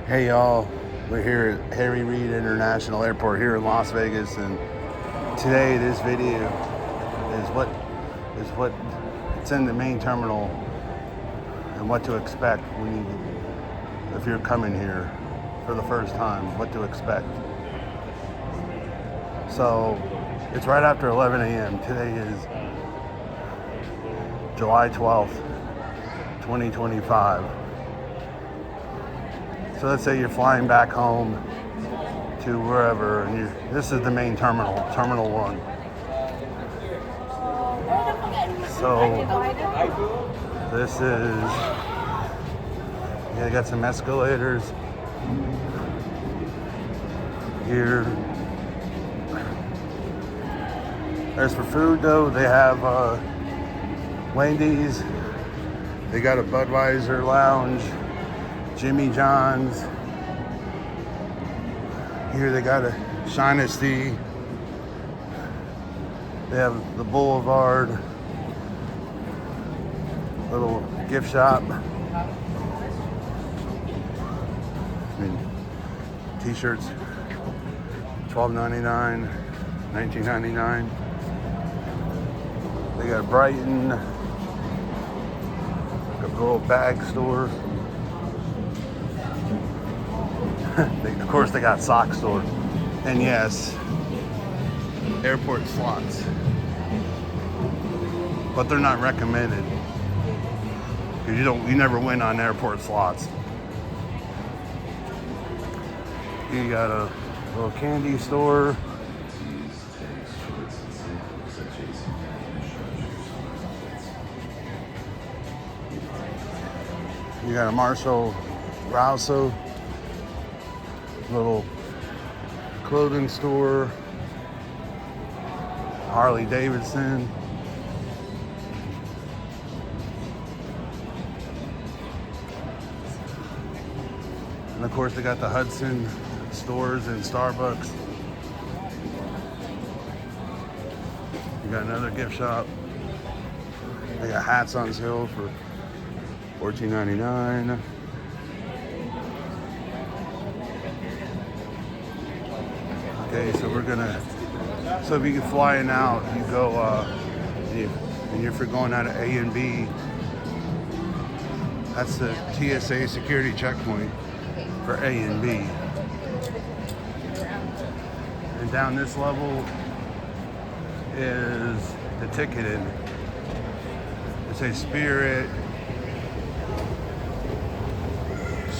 Hey y'all, we're here at Reid International Airport here in Las Vegas, and today this video is what it's in the main terminal and what to expect if you're coming here for the first time, what to expect. So it's right after 11 a.m. Today is July 12th, 2025. So let's say you're flying back home to wherever, and this is the main terminal, Terminal 1. So this is, they got some escalators here. As for food though, they have Wendy's, they got a Budweiser lounge, Jimmy John's. Here they got a Shinesty. They have the Boulevard, little gift shop. T-shirts, $12.99, $19.99. They got Brighton, a little bag store. Of course, they got sock store, and yes, airport slots, but they're not recommended because you never win on airport slots. You got a little candy store. You got a Marshall Rousseau little clothing store, Harley Davidson. And of course they got the Hudson stores and Starbucks. You got another gift shop. They got hats on sale for $14.99. Okay, so so if you can fly in out, you go, and if you're going out of A and B, that's the TSA security checkpoint for A and B. And down this level is the ticketing. It says Spirit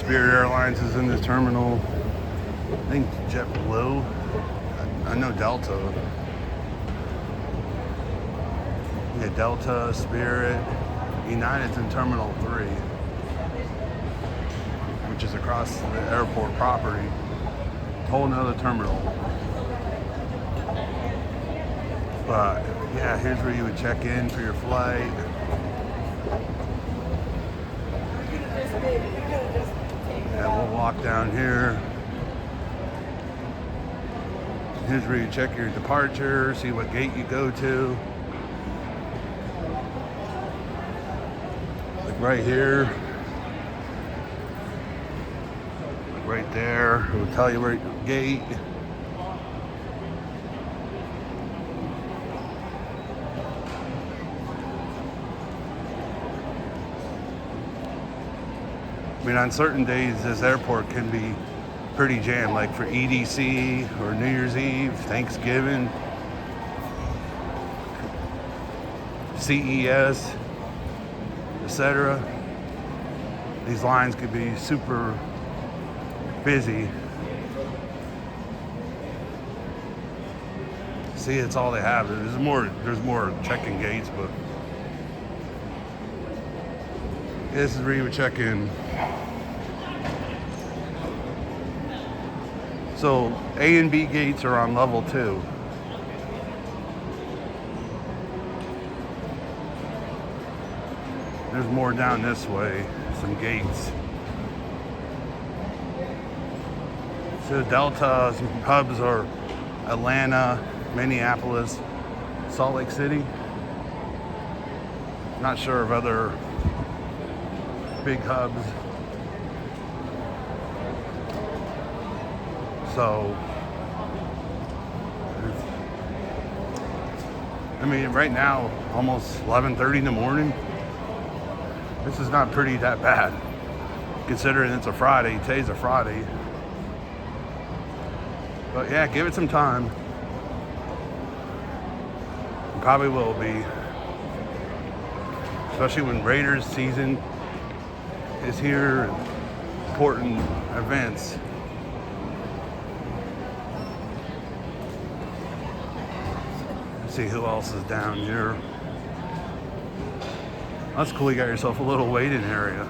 Airlines is in this terminal. I think JetBlue. I know Delta. Yeah, Delta, Spirit, United's in Terminal 3, which is across the airport property. Whole nother terminal. But yeah, here's where you would check in for your flight. Yeah, we'll walk down here. Here's where you check your departure, see what gate you go to. Like right here. Like right there. It will tell you where your gate. I mean, on certain days, this airport can be pretty jammed, like for EDC or New Year's Eve, Thanksgiving, CES, etc. These lines could be super busy. See, it's all they have. There's more check-in gates, but this is where you would check in. So A and B gates are on level 2. There's more down this way, some gates. So Delta's hubs are Atlanta, Minneapolis, Salt Lake City. Not sure of other big hubs. So, I mean, right now, almost 11:30 in the morning. This is not pretty that bad, considering it's a Friday. Today's a Friday. But yeah, give it some time. It probably will be. Especially when Raiders season is here, and important events. Let's see who else is down here. That's cool, you got yourself a little waiting area.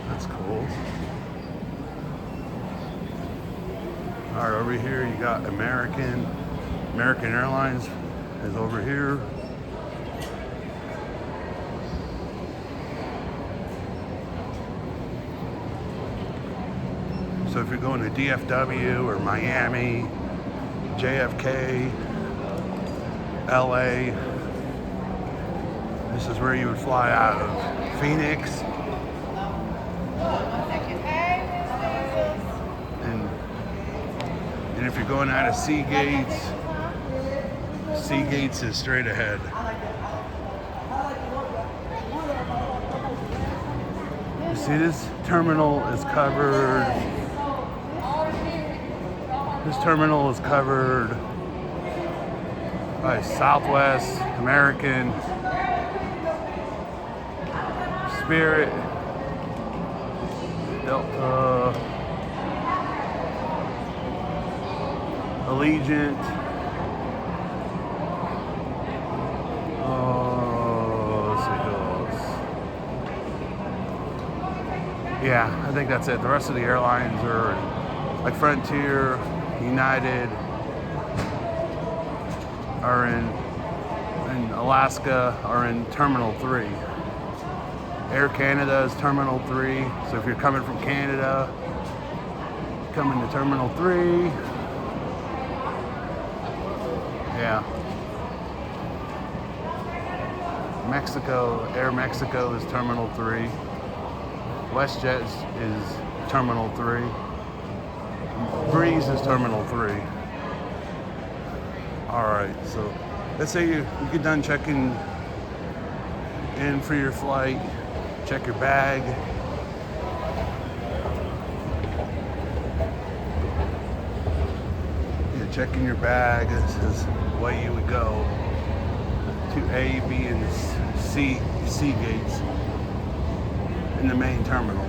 That's cool. Alright, over here you got American Airlines is over here. So if you're going to DFW or Miami, JFK, LA, this is where you would fly out of. Phoenix. And if you're going out of Seagates is straight ahead. You see, this terminal is covered. This terminal is covered by Southwest, American, Spirit, Delta, Allegiant. Let's see who else. Yeah, I think that's it. The rest of the airlines are like Frontier, United are in Alaska are in Terminal 3. Air Canada is Terminal 3. So if you're coming from Canada, coming to Terminal 3. Yeah. Air Mexico is Terminal 3. WestJet is Terminal 3. Breeze is Terminal 3. Alright, so let's say you get done checking in for your flight. Check your bag. You're checking your bag. This is the way you would go to A, B, and C gates in the main terminal.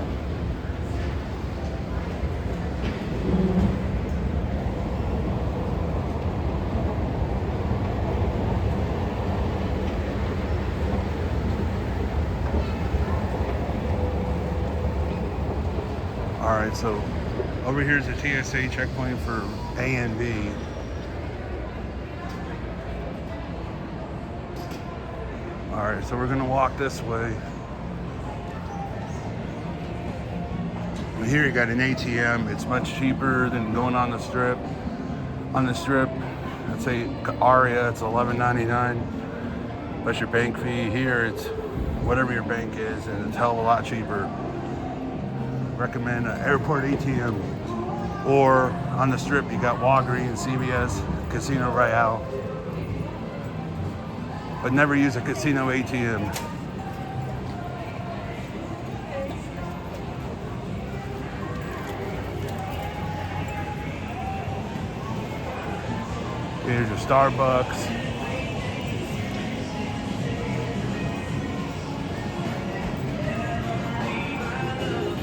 Alright, so over here is the TSA checkpoint for A and B. Alright, so we're gonna walk this way. Here you got an ATM. It's much cheaper than going on the strip. On the strip, let's say Aria, it's $11.99. That's your bank fee. Here it's whatever your bank is, and it's a hell of a lot cheaper. Recommend an Airport ATM. Or on the strip, you got Walgreens, CVS, Casino Royale. But never use a casino ATM. Here's your Starbucks.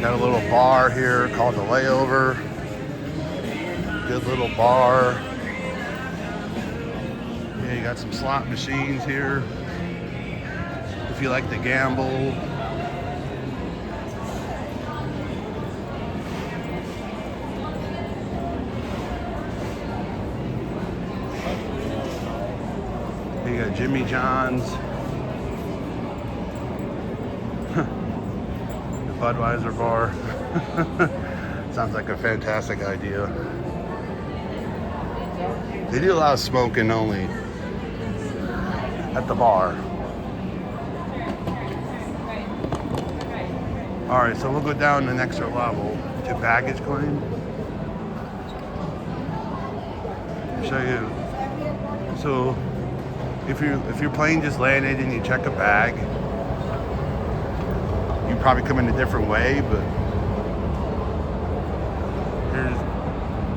Got a little bar here called the Layover. Good little bar. Yeah, you got some slot machines here. If you like to gamble. You got Jimmy John's. Budweiser bar. Sounds like a fantastic idea. They do allow smoking only at the bar. Alright, so we'll go down an extra level. to baggage claim. I'll show you. So if your plane just landed and you check a bag, you probably come in a different way, but here's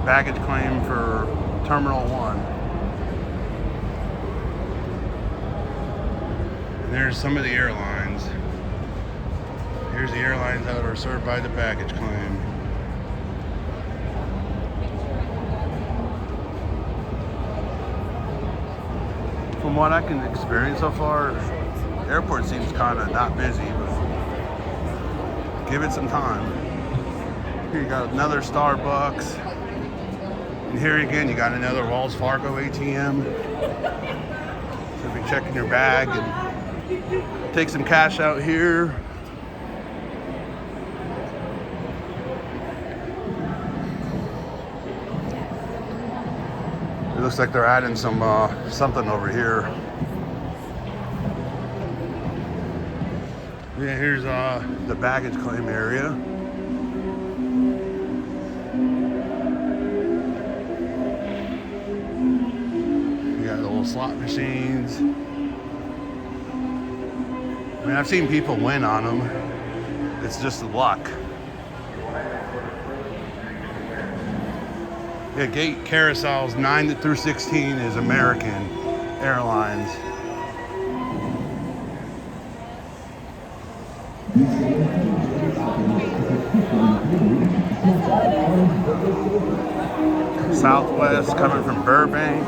baggage claim for Terminal 1. And there's some of the airlines. Here's the airlines that are served by the baggage claim. From what I can experience so far, airport seems kind of not busy, but give it some time. Here you got another Starbucks. And here again, you got another Wells Fargo ATM. So if you're checking your bag and take some cash out here. It looks like they're adding some something over here. Yeah, here's the baggage claim area. You got little slot machines. I mean, I've seen people win on them. It's just luck. Yeah, gate carousels 9 through 16 is American Airlines. Southwest coming from Burbank.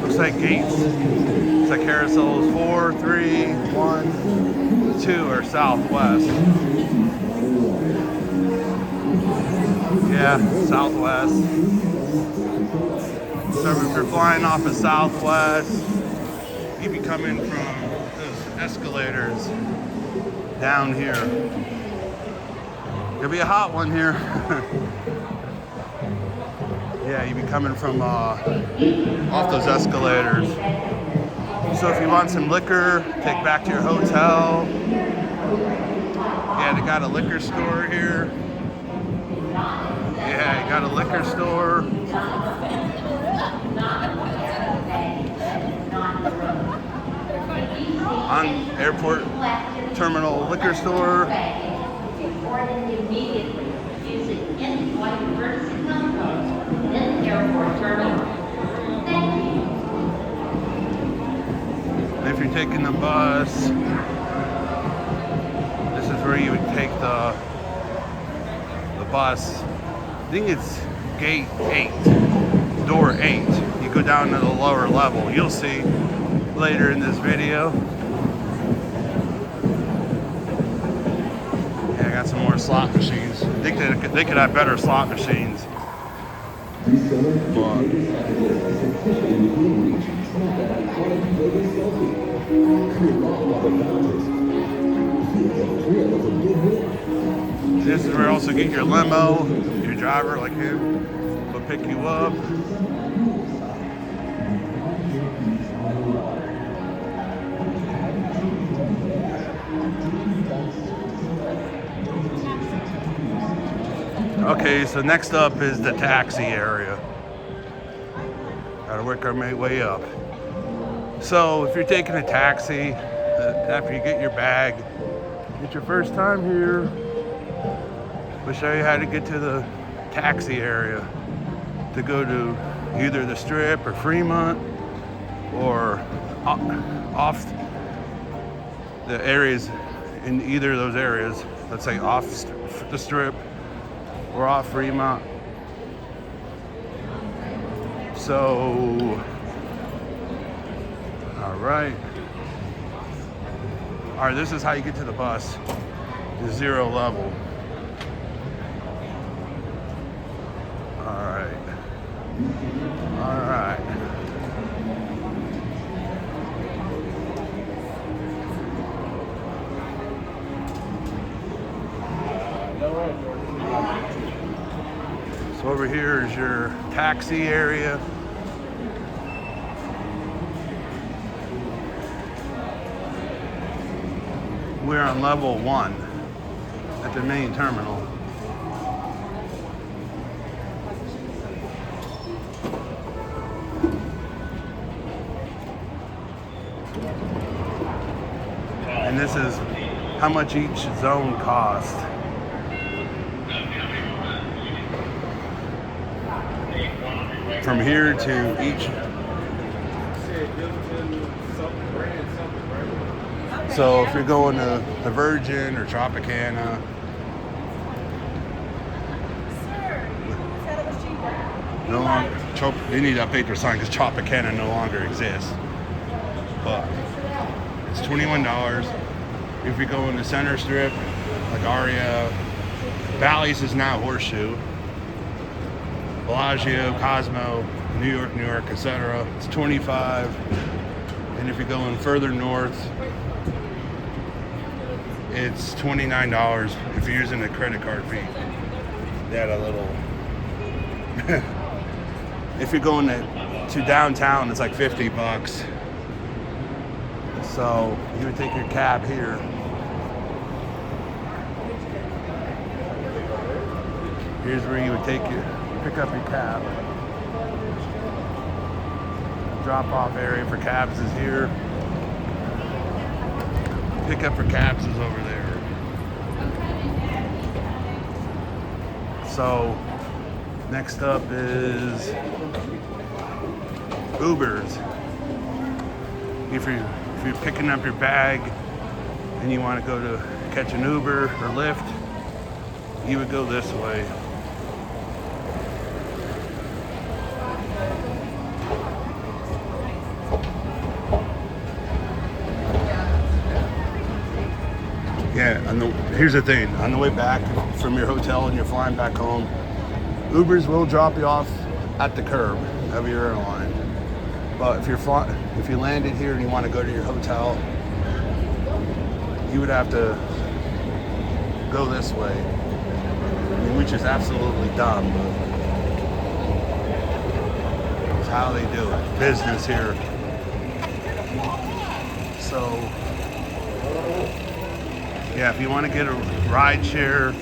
Looks like gates. Looks like carousels 4, 3, 1, 2 are Southwest. Yeah, Southwest. So if you're flying off of Southwest, you'd be coming from those escalators down here. It'll be a hot one here. Yeah, you'd be coming from off those escalators. So if you want some liquor, take back to your hotel. Yeah, they got a liquor store here. Yeah, you got a liquor store. On airport terminal liquor store. And if you're taking the bus, this is where you would take the bus. I think it's gate 8, door 8. You go down to the lower level. You'll see later in this video. Yeah, I got some more slot machines. I think they could have better slot machines. But this is where you also get your limo. Your driver, like him, will pick you up. Okay, so next up is the taxi area. Gotta work our way up. So if you're taking a taxi, after you get your bag, it's your first time here, we'll show you how to get to the taxi area to go to either the Strip or Fremont or off the areas in either of those areas. Let's say off the Strip or off Fremont. So, all right, this is how you get to the bus, the 0 level. All right. So over here is your taxi area. We're on level 1. at the main terminal. And this is how much each zone cost. From here to each. So if you're going to the Virgin or Tropicana, no longer, they need to update their sign because Tropicana no longer exists. But it's $21. If you go in the center strip, like Aria, Bally's is now Horseshoe, Bellagio, Cosmo, New York, etc. It's $25. And if you're going further north, it's $29 if you're using a credit card fee. They had a little. If you're going to downtown, it's like $50. So you would take your cab here. Here's where you would pick up your cab. Drop off area for cabs is here. Pick up for cabs is over there. So next up is Ubers. If you're picking up your bag and you want to go to catch an Uber or Lyft, you would go this way. Yeah, here's the thing. On the way back from your hotel and you're flying back home, Ubers will drop you off at the curb of your airline. But if you landed here and you want to go to your hotel, you would have to go this way, which is absolutely dumb. It's how they do it. Business here. So, yeah, if you want to get a ride share,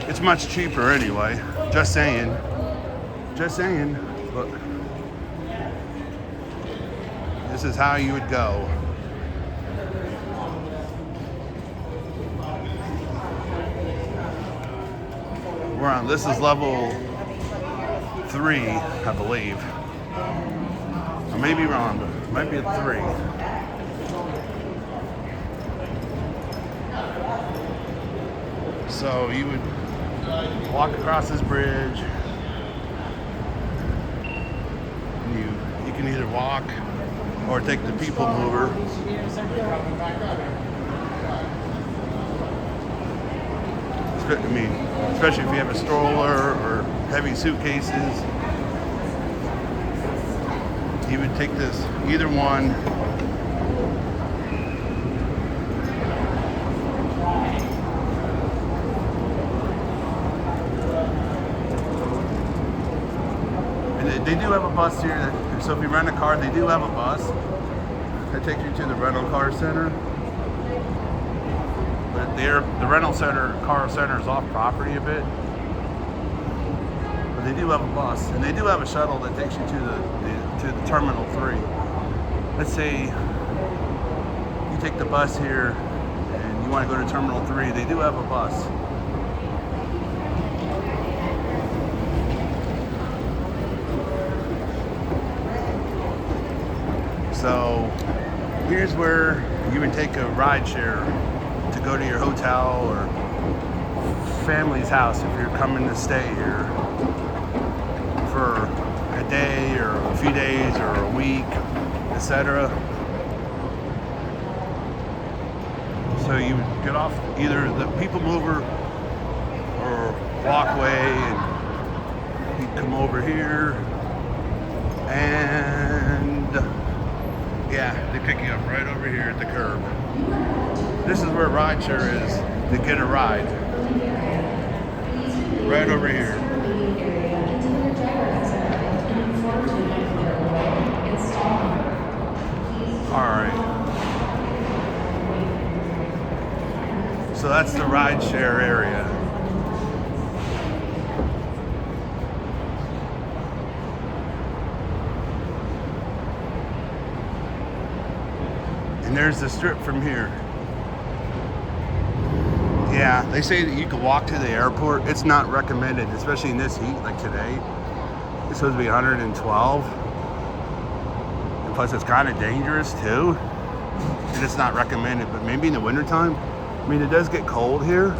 it's much cheaper anyway. Just saying. But this is how you would go. This is level 3, I believe. I may be wrong, but it might be a 3. So you would walk across this bridge. You can either walk or take the people mover. I mean, especially if you have a stroller or heavy suitcases, you would take this, either one. And they do have a bus here, so if you rent a car, they do have a bus that takes you to the rental car center. But the rental car center is off property a bit. But they do have a bus, and they do have a shuttle that takes you to the Terminal 3. Let's say you take the bus here and you want to go to Terminal 3, they do have a bus. So here's where you would take a ride share to go to your hotel or family's house if you're coming to stay here for a day or a few days or a week, etc. So you would get off either the people mover or walkway, and you come over here, and yeah, they pick you up right over here at the curb. This is where rideshare is to get a ride. Right over here. Alright. So that's the ride share area. And there's the strip from here. Yeah, they say that you can walk to the airport. It's not recommended, especially in this heat like today. It's supposed to be 112. And plus it's kind of dangerous too. And it's not recommended, but maybe in the wintertime. I mean, it does get cold here.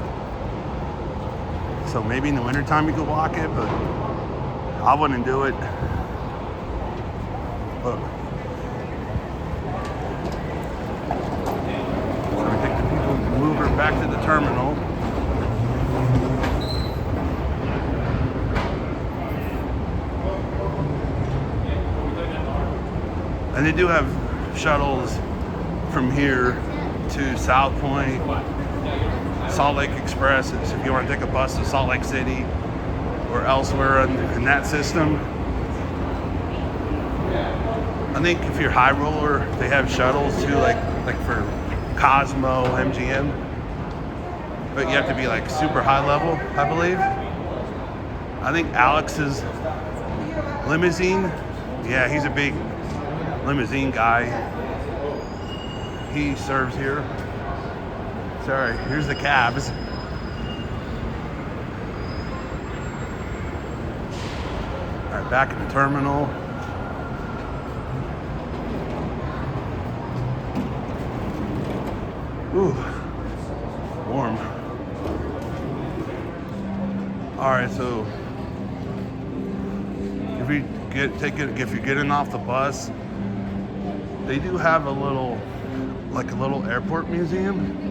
So maybe in the wintertime you could walk it, but I wouldn't do it. But so we take the people mover back to the terminal. And they do have shuttles from here to South Point, Salt Lake Express, if you want to take a bus to Salt Lake City or elsewhere in that system. I think if you're high roller, they have shuttles too, like for Cosmo, MGM. But you have to be like super high level, I believe. I think Alex's limousine, yeah, he's a big limousine guy. He serves here. Sorry, here's the cabs. All right, back in the terminal. Ooh, warm. All right, so if you're getting off the bus, they do have a little airport museum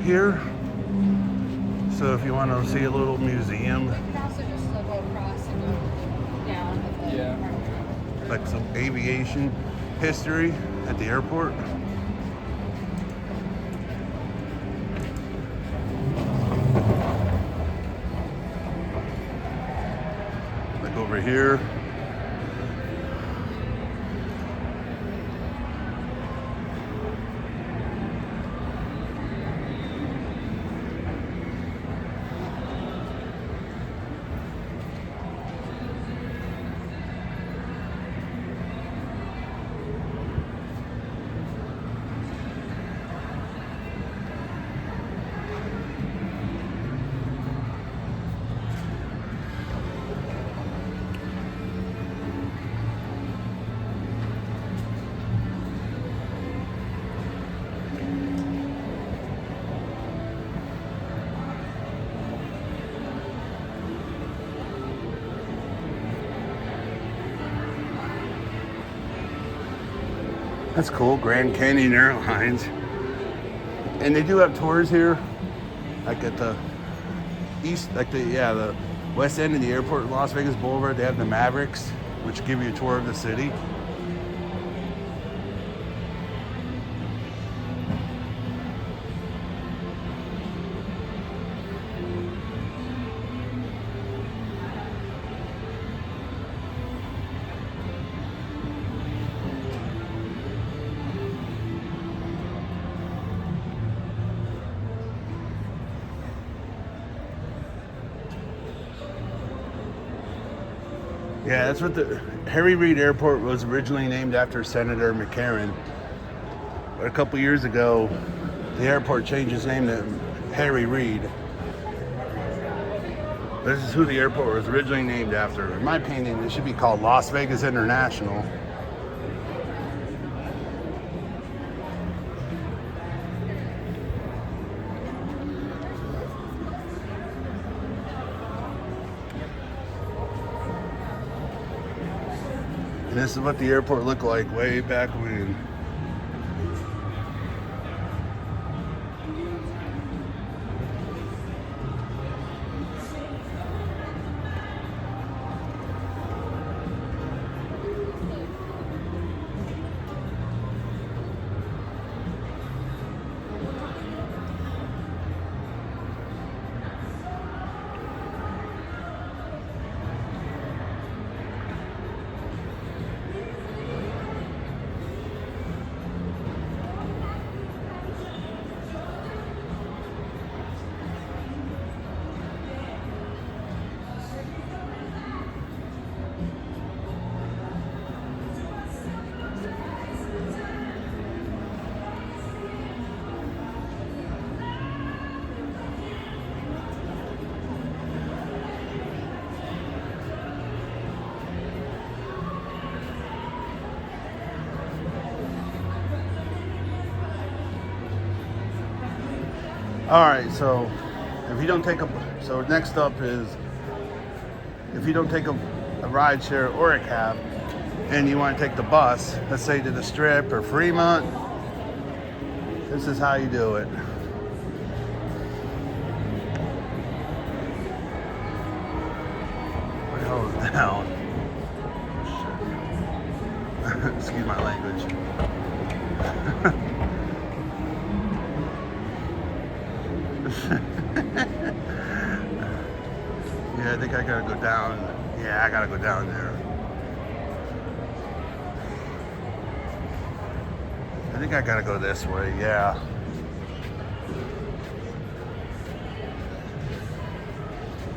here. So if you want to see a little museum, You can also just go across and go down with the Yeah. like some aviation history at the airport. Like over here. That's cool, Grand Canyon Airlines. And they do have tours here, like at the east, the west end of the airport in Las Vegas Boulevard. They have the Mavericks, which give you a tour of the city. Yeah, that's what the Harry Reid Airport was originally named after Senator McCarran. But a couple years ago, the airport changed its name to Harry Reid. This is who the airport was originally named after. In my opinion, it should be called Las Vegas International. And this is what the airport looked like way back when. All right, so if you don't take so next up is if you don't take a ride share or a cab and you want to take the bus, let's say to the Strip or Fremont, this is how you do it. What the hell is down? Excuse my language. Yeah, I think I gotta go down. Yeah, I gotta go down there. I think I gotta go this way, yeah.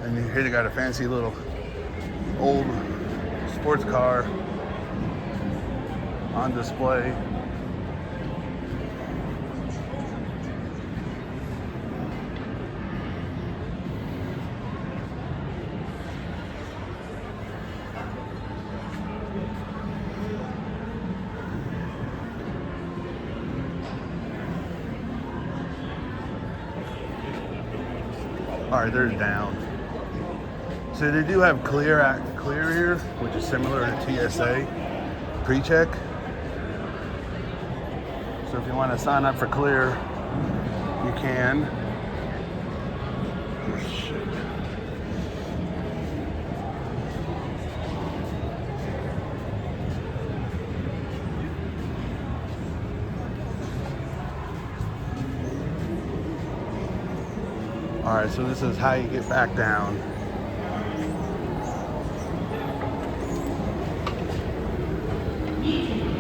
And here they got a fancy little old sports car on display. All right, there's down. So they do have clear here, which is similar to TSA pre-check. So if you want to sign up for clear, you can. Oh, shit. All right, so this is how you get back down.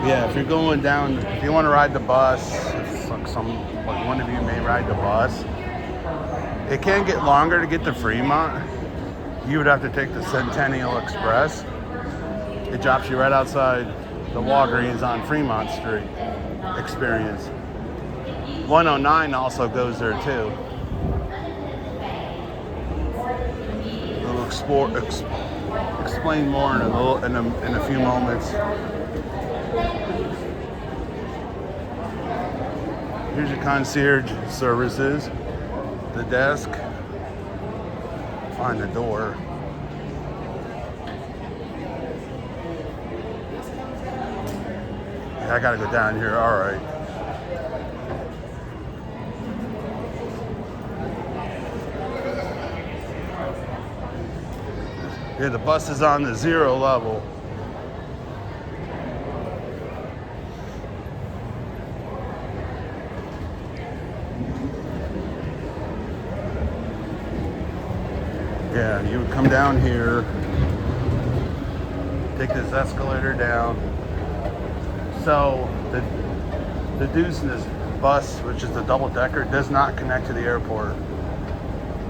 Yeah, if you're going down, if you want to ride the bus, if one of you may ride the bus, it can get longer to get to Fremont. You would have to take the Centennial Express. It drops you right outside the Walgreens on Fremont Street. Experience. 109 also goes there too. We'll explain more in a few moments. Here's your concierge services. The desk. Find the door. Yeah, I gotta go down here. All right. Yeah, the bus is on the 0 level. Yeah, you would come down here, take this escalator down. So the Deuce in this bus, which is the double-decker, does not connect to the airport.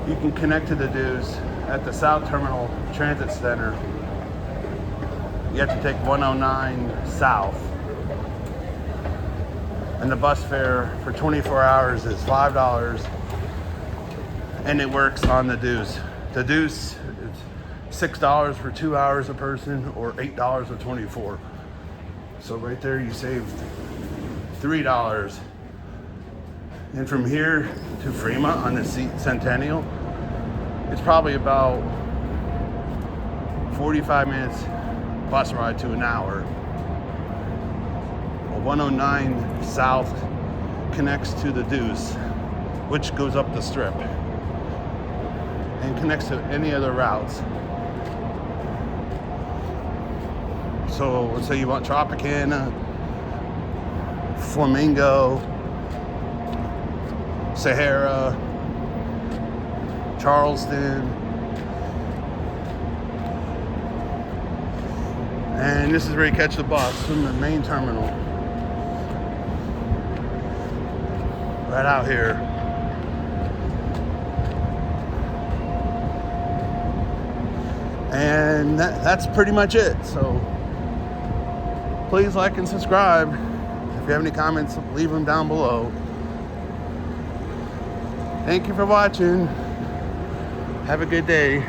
You can connect to the Deuce at the South Terminal Transit Center. You have to take 109 South. And the bus fare for 24 hours is $5. And it works on the Deuce. The Deuce is $6 for 2 hours a person, or $8 with 24. So right there you saved $3. And from here to Fremont on the Centennial, it's probably about 45 minutes bus ride to an hour. A 109 South connects to the Deuce, which goes up the Strip, and connects to any other routes. So let's say you want Tropicana, Flamingo, Sahara, Charleston, and this is where you catch the bus from the main terminal. Right out here. And that's pretty much it. So please like and subscribe. If you have any comments, leave them down below. Thank you for watching. Have a good day.